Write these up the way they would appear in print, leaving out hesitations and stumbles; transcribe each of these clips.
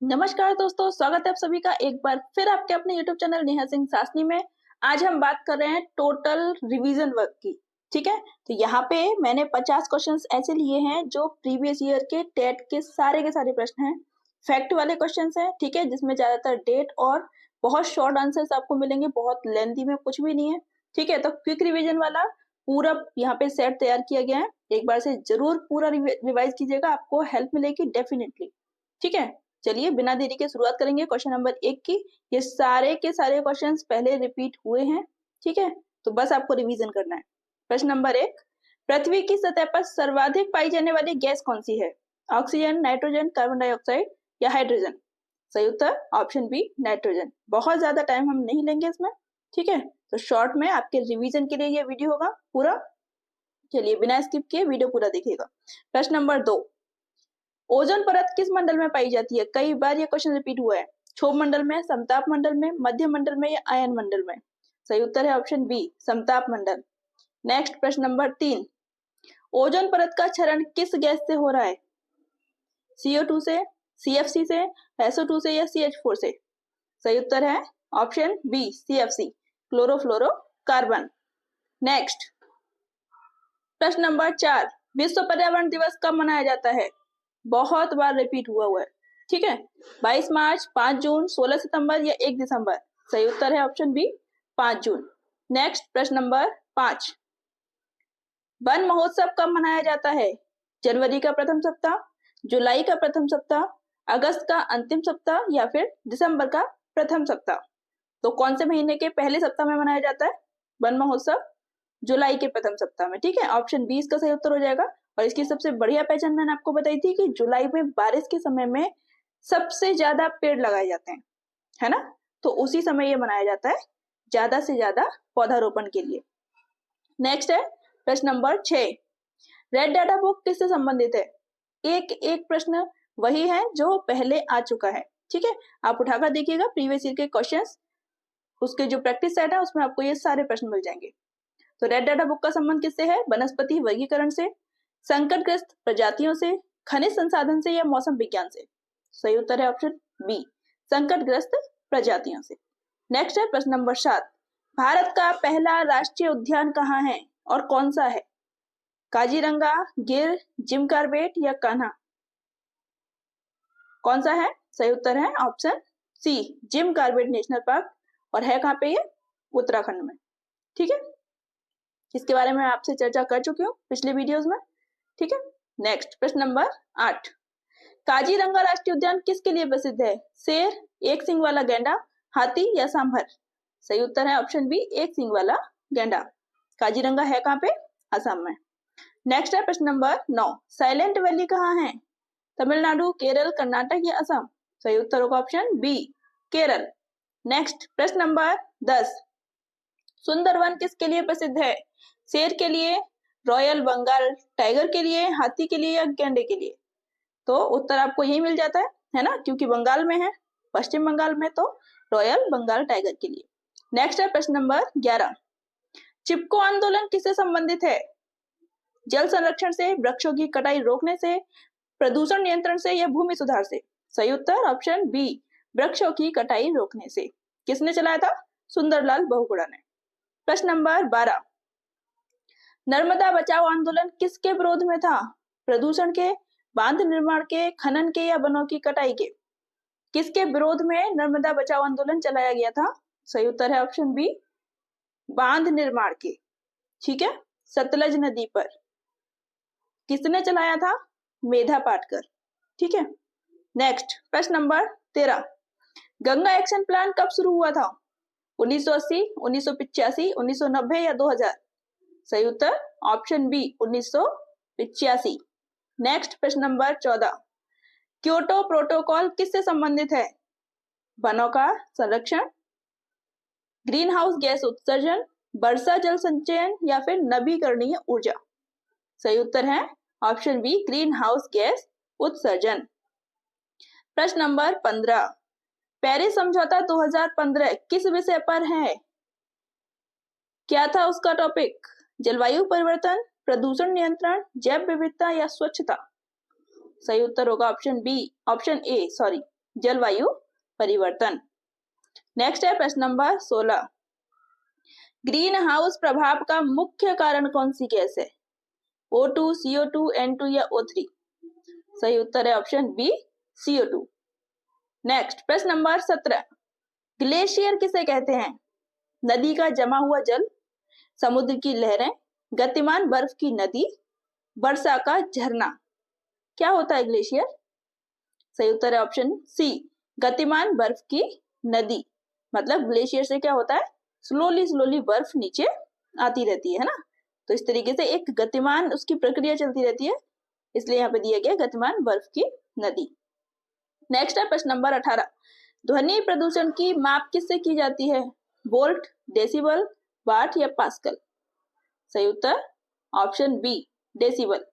नमस्कार दोस्तों, स्वागत है आप सभी का एक बार फिर आपके अपने YouTube चैनल नेहा सिंह सासनी में। आज हम बात कर रहे हैं टोटल रिवीजन वर्क की। ठीक है, तो यहाँ पे मैंने 50 क्वेश्चंस ऐसे लिए हैं जो प्रीवियस ईयर के टेट के सारे प्रश्न हैं, फैक्ट वाले क्वेश्चंस हैं। ठीक है, जिसमें ज्यादातर डेट और बहुत शॉर्ट आंसर्स आपको मिलेंगे, बहुत लेंथी में कुछ भी नहीं है। ठीक है, तो क्विक रिविजन वाला पूरा यहाँ पे सेट तैयार किया गया है। एक बार से जरूर पूरा रिवाइज कीजिएगा, आपको हेल्प मिलेगी डेफिनेटली। ठीक है, चलिए बिना देरी के शुरुआत करेंगे क्वेश्चन नंबर 1 की। ये सारे के सारे क्वेश्चंस पहले रिपीट हुए हैं। ठीक है, तो बस आपको रिवीजन करना है। प्रश्न नंबर 1, पृथ्वी की सतह पर सर्वाधिक पाई जाने वाली गैस कौन सी है? ऑक्सीजन, नाइट्रोजन, कार्बन डाइऑक्साइड या हाइड्रोजन? सही उत्तर ऑप्शन बी, नाइट्रोजन। बहुत ज्यादा टाइम हम नहीं लेंगे इसमें। ठीक है, तो शॉर्ट में आपके रिवीजन के लिए ये वीडियो होगा पूरा। चलिए बिना स्किप किए वीडियो पूरा देखिएगा। प्रश्न नंबर 2, ओजोन परत किस मंडल में पाई जाती है? कई बार ये क्वेश्चन रिपीट हुआ है। क्षोभ मंडल में, समताप मंडल में, मध्य मंडल में या आयन मंडल में? सही उत्तर है ऑप्शन बी, समताप मंडल। नेक्स्ट प्रश्न नंबर 3, ओजोन परत का क्षरण किस गैस से हो रहा है? CO2 से, CFC से, SO2 से या CH4 से? सही उत्तर है option B, CFC, chlorofluorocarbon. Next प्रश्न नंबर 4, विश्व पर्यावरण दिवस कब मनाया जाता है? बहुत बार रिपीट हुआ है। ठीक है, 22 मार्च, 5 जून, 16 सितंबर या 1 दिसंबर? सही उत्तर है ऑप्शन बी, 5 जून। नेक्स्ट प्रश्न नंबर 5, वन महोत्सव कब मनाया जाता है? जनवरी का प्रथम सप्ताह, जुलाई का प्रथम सप्ताह, अगस्त का अंतिम सप्ताह या फिर दिसंबर का प्रथम सप्ताह? तो कौन से महीने के पहले सप्ताह में मनाया जाता है वन महोत्सव? जुलाई के प्रथम सप्ताह में। ठीक है, ऑप्शन 20 का सही उत्तर हो जाएगा। और इसकी सबसे बढ़िया पहचान मैंने आपको बताई थी कि जुलाई में बारिश के समय में सबसे ज्यादा पेड़ लगाए जाते हैं, है ना? तो उसी समय ये मनाया जाता है ज्यादा से ज्यादा पौधारोपण के लिए। नेक्स्ट है प्रश्न नंबर 6, रेड डाटा बुक किससे संबंधित है? एक प्रश्न वही है जो पहले आ चुका है। ठीक है, आप उठाकर देखिएगा प्रीवियस ईयर के क्वेश्चंस, उसके जो प्रैक्टिस सेट है उसमें आपको ये सारे प्रश्न मिल जाएंगे। तो रेड डाटा बुक का संबंध किससे है? वनस्पति वर्गीकरण से, संकटग्रस्त प्रजातियों से, खनिज संसाधन से या मौसम विज्ञान से? सही उत्तर है ऑप्शन बी, संकटग्रस्त प्रजातियों से। नेक्स्ट है प्रश्न नंबर 7, भारत का पहला राष्ट्रीय उद्यान कहाँ है और कौन सा है? काजीरंगा, गिर, जिम कार्बेट या कान्हा? कौन सा है? सही उत्तर है option C, Jim Corbett national park. और है कहाँ पे ये? उत्तराखंड में। ठीक है, इसके बारे में आपसे चर्चा कर चुकी हूँ पिछले वीडियोस में। ठीक है, नेक्स्ट प्रश्न नंबर 8, काजीरंगा राष्ट्रीय उद्यान किसके लिए प्रसिद्ध है? शेर, एक सींग वाला गैंडा, हाथी या सांभर? सही उत्तर है ऑप्शन बी, एक सींग वाला गैंडा। काजीरंगा है कहाँ पे? असम में। नेक्स्ट है प्रश्न नंबर 9, साइलेंट वैली कहाँ है? तमिलनाडु, केरल, कर्नाटक या असम? सही उत्तर होगा ऑप्शन बी, केरल। नेक्स्ट प्रश्न नंबर 10, सुंदरवन किसके लिए प्रसिद्ध है? शेर के लिए, रॉयल बंगाल टाइगर के लिए, हाथी के लिए या गैंडे के लिए? तो उत्तर आपको यही मिल जाता है ना, क्योंकि बंगाल में है, पश्चिम बंगाल में, तो रॉयल बंगाल टाइगर के लिए। नेक्स्ट है प्रश्न नंबर 11, चिपको आंदोलन किससे संबंधित है? जल संरक्षण से, वृक्षों की कटाई रोकने से, प्रदूषण नियंत्रण से या भूमि सुधार से? सही उत्तर ऑप्शन बी, वृक्षों की कटाई रोकने से। किसने चलाया था? सुंदरलाल बहुगुणा ने। प्रश्न नंबर 12, नर्मदा बचाओ आंदोलन किसके विरोध में था? प्रदूषण के, बांध निर्माण के, खनन के या वनों की कटाई के? किसके विरोध में नर्मदा बचाओ आंदोलन चलाया गया था? सही उत्तर है ऑप्शन बी, बांध निर्माण के। ठीक है, सतलज नदी पर। किसने चलाया था? मेधा पाटकर। ठीक है, नेक्स्ट प्रश्न नंबर 13, गंगा एक्शन प्लान कब शुरू हुआ था? 1980, 1985, 1990 या 2000? सही उत्तर ऑप्शन बी, 1985। नेक्स्ट प्रश्न नंबर 14, क्योटो प्रोटोकॉल किससे संबंधित है? वनों का संरक्षण, ग्रीन हाउस गैस उत्सर्जन, वर्षा जल संचयन या फिर नवीकरणीय ऊर्जा? सही उत्तर है option B, greenhouse gas उत्सर्जन। प्रश्न नंबर 15, पेरिस समझौता 2015 किस विषय पर है? क्या था उसका टॉपिक? जलवायु परिवर्तन, प्रदूषण नियंत्रण, जैव विविधता या स्वच्छता? सही उत्तर होगा option B, option A sorry, जलवायु परिवर्तन। नेक्स्ट है प्रश्न नंबर 16, ग्रीन हाउस प्रभाव का मुख्य कारण कौन सी गैस है? O2, CO2, N2 या O3? सही उत्तर है ऑप्शन बी, CO2। नेक्स्ट प्रश्न नंबर 17, ग्लेशियर किसे कहते हैं? नदी का जमा हुआ जल, समुद्र की लहरें, गतिमान बर्फ की नदी, वर्षा का झरना। क्या होता है ग्लेशियर? सही उत्तर है ऑप्शन सी, गतिमान बर्फ की नदी। मतलब ग्लेशियर से क्या होता है, स्लोली बर्फ नीचे आती रहती है ना, तो इस तरीके से एक गतिमान उसकी प्रक्रिया चलती रहती है, इसलिए यहाँ पे दिया गया गतिमान बर्फ की नदी। नेक्स्ट है प्रश्न नंबर 18, ध्वनि प्रदूषण की माप किससे की जाती है? वोल्ट, डेसिबल, वाट या पास्कल? सही उत्तर ऑप्शन बी, डेसिबल।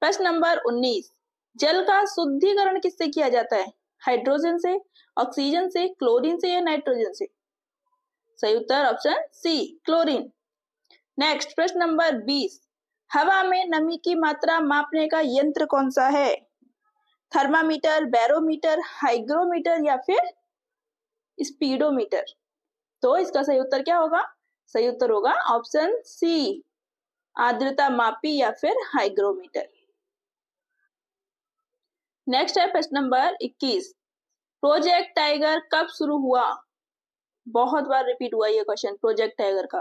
प्रश्न नंबर 19, जल का शुद्धिकरण किससे किया जाता है? हाइड्रोजन से, ऑक्सीजन से, क्लोरीन से या नाइट्रोजन से? सही उत्तर ऑप्शन सी, क्लोरीन। नेक्स्ट प्रश्न नंबर 20, हवा में नमी की मात्रा मापने का यंत्र कौन सा है? थर्मामीटर, बैरोमीटर, हाइग्रोमीटर या फिर स्पीडोमीटर? तो इसका सही उत्तर क्या होगा? सही उत्तर होगा ऑप्शन सी, आर्द्रता मापी या फिर हाइग्रोमीटर। नेक्स्ट है प्रश्न नंबर 21, प्रोजेक्ट टाइगर कब शुरू हुआ? बहुत बार रिपीट हुआ ये क्वेश्चन प्रोजेक्ट टाइगर का।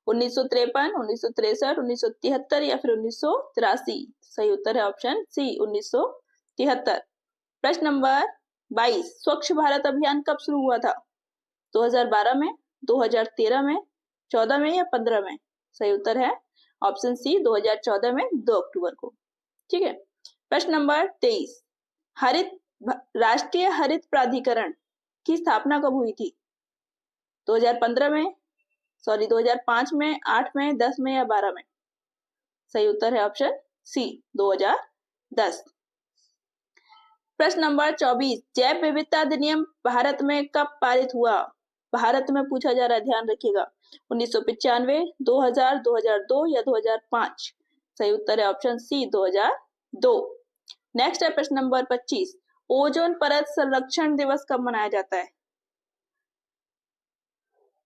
1953, 1963, 1973 या फिर 1983? सही उत्तर है ऑप्शन सी, 1973। प्रश्न नंबर 22, स्वच्छ भारत अभियान कब शुरू हुआ था? 2012 में, 2013 में, 14 में या 15 में? सही उत्तर है ऑप्शन सी, 2014 में 2 अक्टूबर को। ठीक है। प्रश्न नंबर 23, राष्ट्रीय हरित प्राधिकरण की स्थापना कब हुई थी? 2015 में, 2005 में, 8 में, 10 में या 12 में? सही उत्तर है ऑप्शन सी, 2010। प्रश्न नंबर 24, जैव विविधता अधिनियम भारत में कब पारित हुआ? भारत में पूछा जा रहा है, ध्यान रखिएगा। 1995, 2000, 2002 या 2005? सही उत्तर है ऑप्शन सी, 2002। नेक्स्ट है प्रश्न नंबर 25, ओजोन परत संरक्षण दिवस कब मनाया जाता है?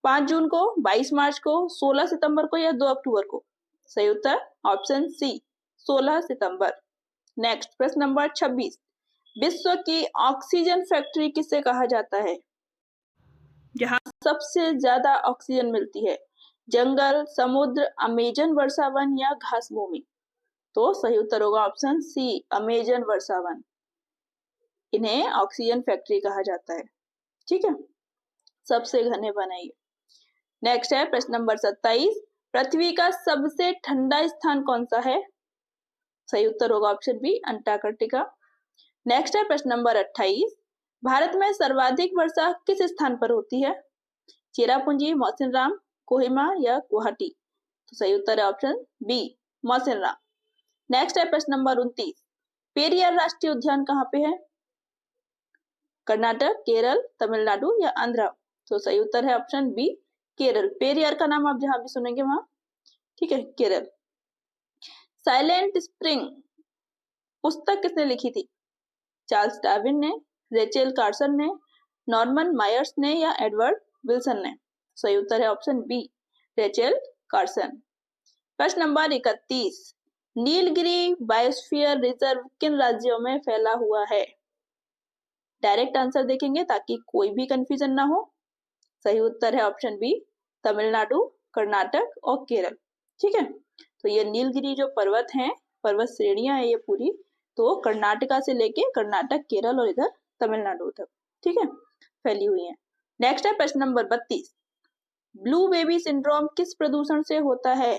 5 जून को, 22 मार्च को, 16 सितंबर को या 2 अक्टूबर को? सही उत्तर ऑप्शन सी, 16 सितंबर। नेक्स्ट प्रश्न नंबर 26, विश्व की ऑक्सीजन फैक्ट्री किसे कहा जाता है? जहां सबसे ज्यादा ऑक्सीजन मिलती है, जंगल, समुद्र, अमेजन वर्षा वन या घास भूमि? तो सही उत्तर होगा ऑप्शन सी, अमेजन वर्षा वन। इन्हें ऑक्सीजन फैक्ट्री कहा जाता है। ठीक है, सबसे घने वन है ये। नेक्स्ट है प्रश्न नंबर 27, पृथ्वी का सबसे ठंडा स्थान कौन सा है? सही उत्तर होगा ऑप्शन बी, अंटार्कटिका। नेक्स्ट है प्रश्न नंबर 28, भारत में सर्वाधिक वर्षा किस स्थान पर होती है? चेरापूंजी, मौसिनराम, कोहिमा या गुवाहाटी? तो सही उत्तर है ऑप्शन बी, मौसिनराम। नेक्स्ट है प्रश्न नंबर 29, पेरियार राष्ट्रीय उद्यान कहाँ पे है? कर्नाटक, केरल, तमिलनाडु या आंध्र? तो सही उत्तर है ऑप्शन बी, केरल। पेरियार का नाम आप जहां भी सुनेंगे वहां, ठीक है, केरल। साइलेंट स्प्रिंग पुस्तक किसने लिखी थी? चार्ल्स डार्विन ने, रेचेल कार्सन ने, नॉर्मन मायर्स ने या एडवर्ड विल्सन ने? सही उत्तर है ऑप्शन बी, रेचेल कार्सन। प्रश्न नंबर 31, नीलगिरी बायोस्फीयर रिजर्व किन राज्यों में फैला हुआ है? डायरेक्ट आंसर देखेंगे ताकि कोई भी कंफ्यूजन ना हो। सही उत्तर है ऑप्शन बी, तमिलनाडु, कर्नाटक और केरल। ठीक है, तो ये नीलगिरी जो पर्वत हैं, पर्वत श्रेणियां है ये पूरी, तो कर्नाटका से लेके कर्नाटक, केरल और इधर तमिलनाडु तक, ठीक है, फैली हुई है। नेक्स्ट है प्रश्न नंबर 32, ब्लू बेबी सिंड्रोम किस प्रदूषण से होता है?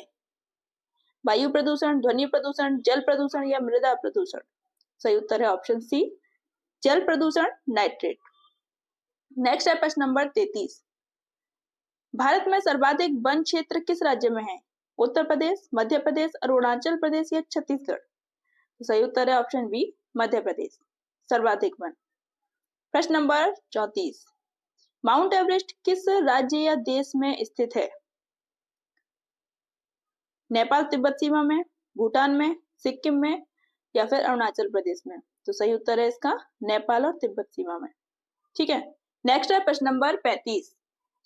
वायु प्रदूषण, ध्वनि प्रदूषण, जल प्रदूषण या मृदा प्रदूषण? सही उत्तर है ऑप्शन सी, जल प्रदूषण, नाइट्रेट। नेक्स्ट है प्रश्न नंबर 33, भारत में सर्वाधिक वन क्षेत्र किस राज्य में है? उत्तर प्रदेश, मध्य प्रदेश, अरुणाचल प्रदेश या छत्तीसगढ़? तो सही उत्तर है ऑप्शन बी, मध्य प्रदेश, सर्वाधिक वन। प्रश्न नंबर 34, माउंट एवरेस्ट किस राज्य या देश में स्थित है? नेपाल तिब्बत सीमा में, भूटान में, सिक्किम में या फिर अरुणाचल प्रदेश में? तो सही उत्तर है इसका नेपाल और तिब्बत सीमा में। ठीक है। नेक्स्ट है प्रश्न नंबर 35।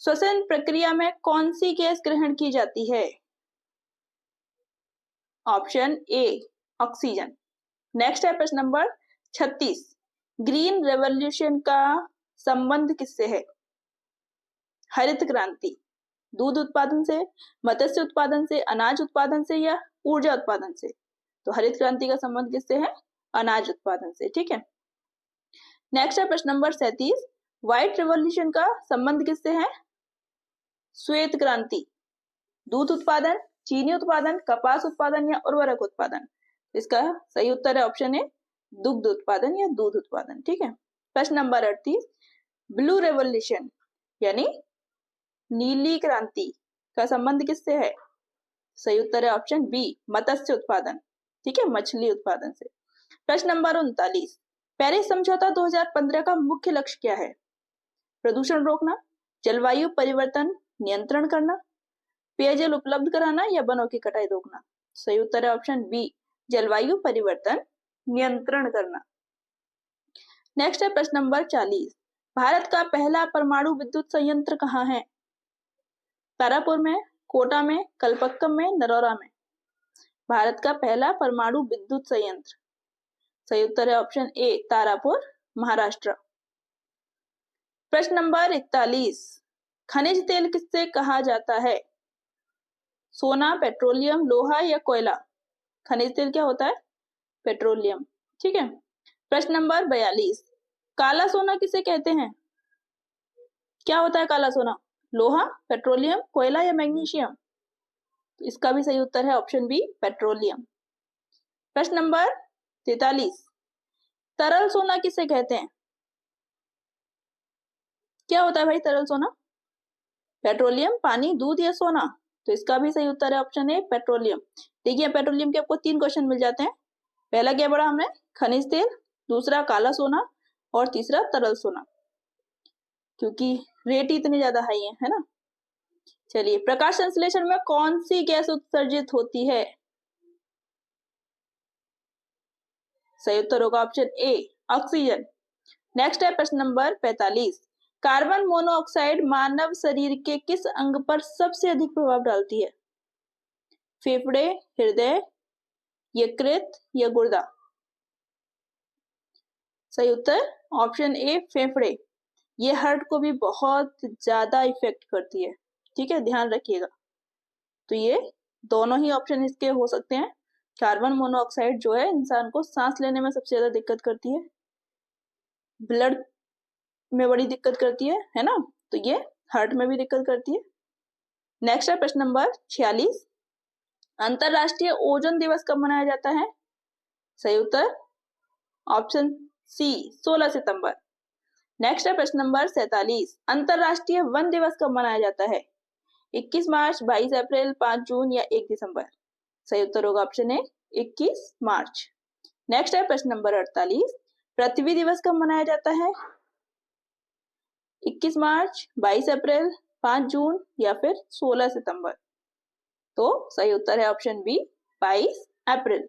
श्वसन प्रक्रिया में कौन सी गैस ग्रहण की जाती है? Option A oxygen. नेक्स्ट है प्रश्न नंबर 36। ग्रीन रेवोल्यूशन का संबंध किससे है? हरित क्रांति, दूध उत्पादन से, मत्स्य उत्पादन से, अनाज उत्पादन से या ऊर्जा उत्पादन से? तो हरित क्रांति का संबंध किससे है? अनाज उत्पादन से। ठीक है। नेक्स्ट है प्रश्न नंबर 37। व्हाइट रेवोल्यूशन का संबंध किससे है? श्वेत क्रांति, दूध उत्पादन, चीनी उत्पादन, कपास उत्पादन या उर्वरक उत्पादन? इसका सही उत्तर है ऑप्शन ए दुग्ध उत्पादन या दूध उत्पादन। ठीक है। प्रश्न नंबर 38। ब्लू रेवोल्यूशन यानी नीली क्रांति का संबंध किससे है? सही उत्तर है ऑप्शन बी मत्स्य उत्पादन। ठीक है, मछली उत्पादन से। प्रश्न नंबर 39। पेरिस समझौता 2015 का मुख्य लक्ष्य क्या है? प्रदूषण रोकना, जलवायु परिवर्तन नियंत्रण करना, पेयजल उपलब्ध कराना या वनों की कटाई रोकना? सही उत्तर है ऑप्शन बी जलवायु परिवर्तन नियंत्रण करना। नेक्स्ट है प्रश्न नंबर 40। भारत का पहला परमाणु विद्युत संयंत्र कहाँ है? तारापुर में, कोटा में, कलपक्कम में, नरोरा में? भारत का पहला परमाणु विद्युत संयंत्र, सही उत्तर है ऑप्शन ए तारापुर, महाराष्ट्र। प्रश्न नंबर 41। खनिज तेल किससे कहा जाता है? सोना, पेट्रोलियम, लोहा या कोयला? खनिज तेल क्या होता है? पेट्रोलियम। ठीक है। प्रश्न नंबर 42। काला सोना किसे कहते हैं? क्या होता है काला सोना? लोहा, पेट्रोलियम, कोयला या मैग्नीशियम? इसका भी सही उत्तर है ऑप्शन बी पेट्रोलियम। प्रश्न नंबर 43। तरल सोना किसे कहते हैं? क्या होता है भाई तरल सोना? पेट्रोलियम, पानी, दूध या सोना? तो इसका भी सही उत्तर है ऑप्शन ए पेट्रोलियम। देखिए पेट्रोलियम के आपको 3 क्वेश्चन मिल जाते हैं। पहला क्या पढ़ा हमने? खनिज तेल, दूसरा काला सोना और तीसरा तरल सोना, क्योंकि रेट ही इतनी ज्यादा हाई है ना। चलिए, प्रकाश संश्लेषण में कौन सी गैस उत्सर्जित होती है? सही उत्तर होगा ऑप्शन ए ऑक्सीजन। नेक्स्ट है प्रश्न नंबर 45। कार्बन मोनोऑक्साइड मानव शरीर के किस अंग पर सबसे अधिक प्रभाव डालती है? फेफड़े, हृदय, यकृत या गुर्दा? सही उत्तर ऑप्शन ए फेफड़े। ये हार्ट को भी बहुत ज्यादा इफेक्ट करती है। ठीक है, ध्यान रखिएगा। तो ये दोनों ही ऑप्शन इसके हो सकते हैं। कार्बन मोनोऑक्साइड जो है इंसान को सांस लेने में सबसे ज्यादा दिक्कत करती है, ब्लड में बड़ी दिक्कत करती है ना। तो ये हार्ट में भी दिक्कत करती है। नेक्स्ट है प्रश्न नंबर 46। अंतरराष्ट्रीय ओजोन दिवस कब मनाया जाता है? सही उत्तर ऑप्शन सी 16 सितंबर। नेक्स्ट है प्रश्न नंबर 47। अंतरराष्ट्रीय वन दिवस कब मनाया जाता है? 21 मार्च, 22 अप्रैल, 5 जून या 1 दिसंबर? सही उत्तर होगा ऑप्शन ए 21 मार्च। नेक्स्ट है प्रश्न नंबर 48। पृथ्वी दिवस कब मनाया जाता है? 21 मार्च, 22 अप्रैल, 5 जून या फिर 16 सितंबर? तो सही उत्तर है ऑप्शन बी 22 अप्रैल।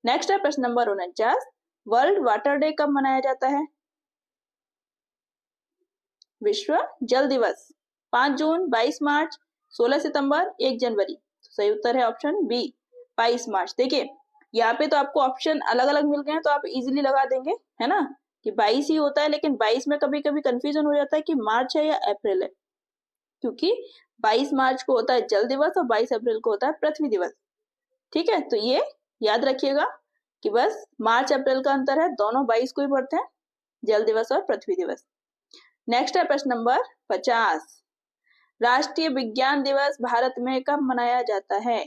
नेक्स्ट है प्रश्न नंबर 49। वर्ल्ड वाटर डे कब मनाया जाता है? विश्व जल दिवस 5 जून, 22 मार्च, 16 सितंबर, 1 जनवरी? सही उत्तर है ऑप्शन बी 22 मार्च। देखिए यहाँ पे तो आपको ऑप्शन अलग अलग मिल गए हैं, तो आप इजीली लगा देंगे, है ना, कि 22 ही होता है। लेकिन 22 में कभी कभी कंफ्यूजन हो जाता है कि मार्च है या अप्रैल है, क्योंकि 22 मार्च को होता है जल दिवस और 22 अप्रैल को होता है पृथ्वी दिवस। ठीक है, तो ये याद रखिएगा कि बस मार्च अप्रैल का अंतर है, दोनों 22 को ही पढ़ते हैं, जल दिवस और पृथ्वी दिवस। नेक्स्ट है प्रश्न नंबर 50। राष्ट्रीय विज्ञान दिवस भारत में कब मनाया जाता है?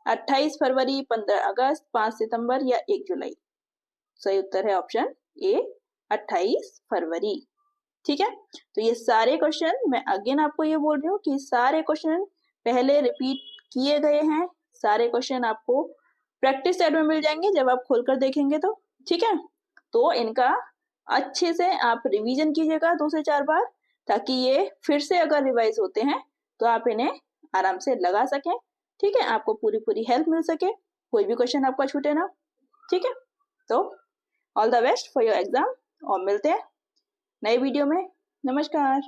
28 फरवरी, 15 अगस्त, 5 सितंबर या 1 जुलाई? सही उत्तर है ऑप्शन ए 28 फरवरी। ठीक है, तो ये सारे क्वेश्चन मैं अगेन आपको ये बोल रही हूँ कि सारे क्वेश्चन पहले रिपीट किए गए हैं। सारे क्वेश्चन आपको प्रैक्टिस सेट में मिल जाएंगे जब आप खोलकर देखेंगे तो। ठीक है, तो इनका अच्छे से आप रिवीजन कीजिएगा 2 से 4 बार, ताकि ये फिर से अगर रिवाइज होते हैं तो आप इन्हें आराम से लगा सकें। ठीक है, आपको पूरी हेल्प मिल सके, कोई भी क्वेश्चन आपका छूटे ना। ठीक है, तो all the best for your exam और मिलते हैं नए वीडियो में। नमस्कार।